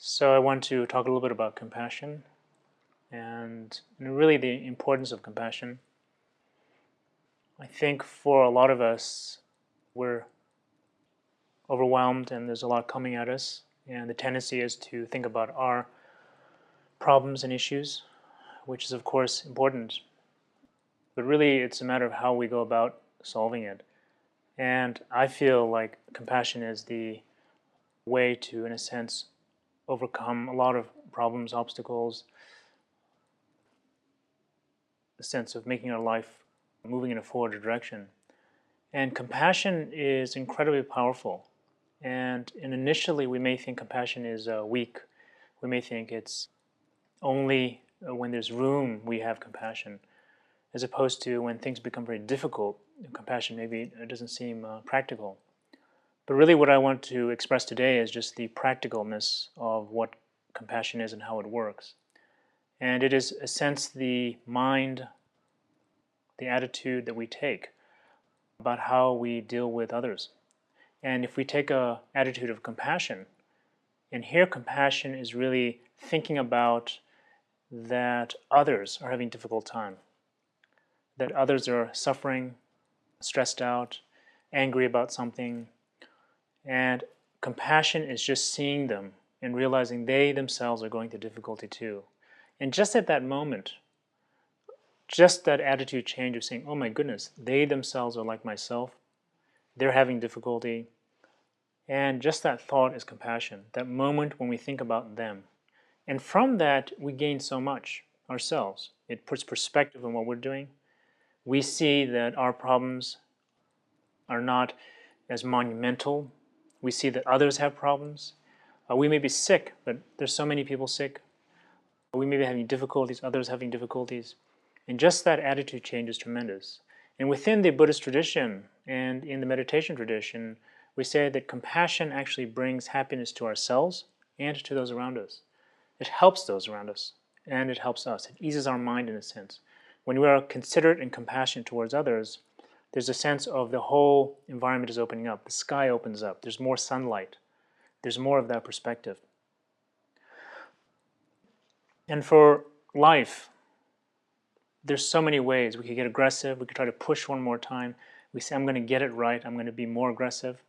So I want to talk a little bit about compassion and really the importance of compassion. I think for a lot of us, we're overwhelmed and there's a lot coming at us, and the tendency is to think about our problems and issues, which is of course important, but really it's a matter of how we go about solving it. And I feel like compassion is the way to, in a sense, overcome a lot of problems, obstacles, the sense of making our life moving in a forward direction. And compassion is incredibly powerful. And initially, we may think compassion is weak. We may think it's only when there's room we have compassion, as opposed to when things become very difficult, compassion maybe it doesn't seem practical. But really, what I want to express today is just the practicalness of what compassion is and how it works. And it is, in a sense, the mind, the attitude that we take about how we deal with others. And if we take an attitude of compassion, and here compassion is really thinking about that others are having a difficult time, that others are suffering, stressed out, angry about something, and compassion is just seeing them and realizing they themselves are going through difficulty too. And just at that moment, just that attitude change of saying, oh my goodness, they themselves are like myself, they're having difficulty, and just that thought is compassion, that moment when we think about them. And from that, we gain so much ourselves. It puts perspective on what we're doing. We see that our problems are not as monumental. We see that others have problems. We may be sick, but there's so many people sick. We may be having difficulties, others having difficulties. And just that attitude change is tremendous. And within the Buddhist tradition and in the meditation tradition, we say that compassion actually brings happiness to ourselves and to those around us. It helps those around us, and it helps us. It eases our mind in a sense. When we are considerate and compassionate towards others, there's a sense of the whole environment is opening up. The sky opens up. There's more sunlight. There's more of that perspective. And for life, there's so many ways. We could get aggressive. We could try to push one more time. We say, I'm going to get it right. I'm going to be more aggressive.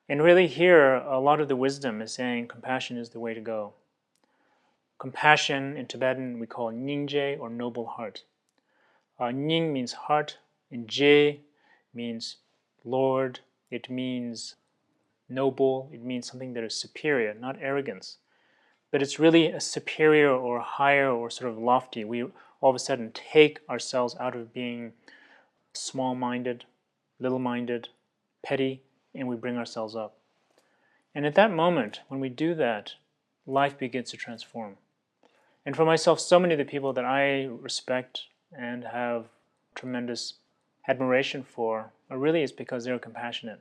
And really here, a lot of the wisdom is saying compassion is the way to go. Compassion in Tibetan we call Nyingje, or noble heart. Nying means heart, and Je means Lord. It means noble. It means something that is superior, not arrogance. But it's really a superior or higher or sort of lofty. We all of a sudden take ourselves out of being small-minded, little-minded, petty, and we bring ourselves up. And at that moment, when we do that, life begins to transform. And for myself, so many of the people that I respect and have tremendous admiration for are really is because they're compassionate.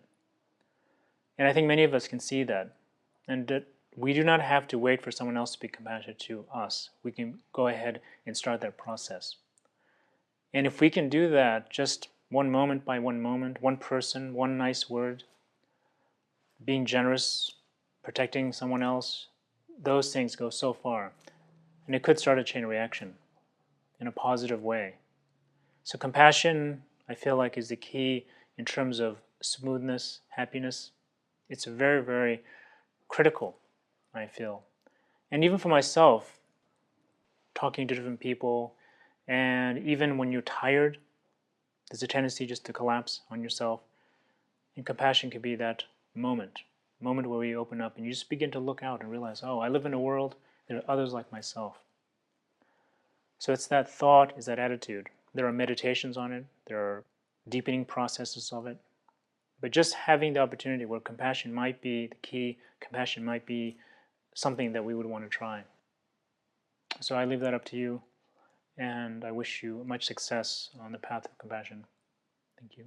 And I think many of us can see that. And that we do not have to wait for someone else to be compassionate to us. We can go ahead and start that process. And if we can do that just one moment by one moment, one person, one nice word, being generous, protecting someone else, those things go so far. And it could start a chain reaction in a positive way. So compassion, I feel like, is the key in terms of smoothness, happiness. It's very, very critical, I feel. And even for myself, talking to different people, and even when you're tired, there's a tendency just to collapse on yourself. And compassion could be that moment where we open up and you just begin to look out and realize, oh, I live in a world, there are others like myself. So it's that thought, is that attitude. There are meditations on it, there are deepening processes of it. But just having the opportunity where compassion might be the key, compassion might be something that we would want to try. So I leave that up to you, and I wish you much success on the path of compassion. Thank you.